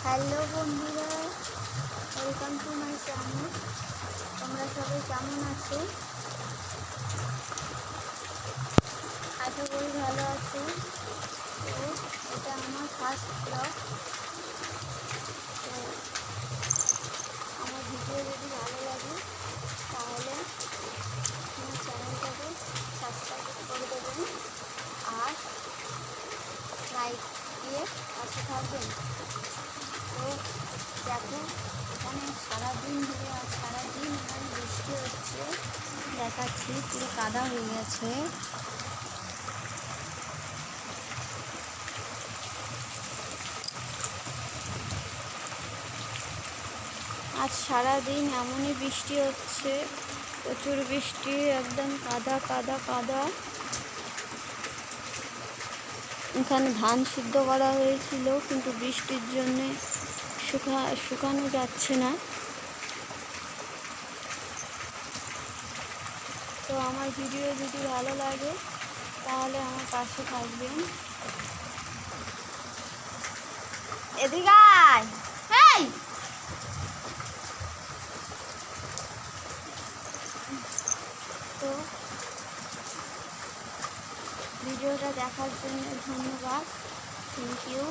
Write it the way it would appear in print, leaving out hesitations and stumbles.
Hello বন্ধুরা, welcome to my channel. তোমরা সবাই কেমন আছো? আশা করি ভালো আছো। তো এটা আমার ফার্স্ট ব্লগ। তো আমার ভিডিও যদি ভালো লাগে তাহলে আমার চ্যানেলটাকে সাবস্ক্রাইব করে দেবেন আর লাইক দিয়ে পাশে থাকবেন। তো দেখো, এখানে সারাদিন এখানে বৃষ্টি হচ্ছে। দেখাচ্ছি, পুরো কাদা হয়ে গেছে। আজ সারাদিন এমনই বৃষ্টি হচ্ছে, প্রচুর বৃষ্টি, একদম কাদা কাদা কাদা। এখানে ধান সিদ্ধ করা হয়েছিল, কিন্তু বৃষ্টির জন্যে শুকানো যাচ্ছে না। তো আমার ভিডিও যদি ভালো লাগে তাহলে আমার পাশে থাকবেন। এদিকে আয়। এই! তো ভিডিওটা দেখার জন্য ধন্যবাদ। Thank you.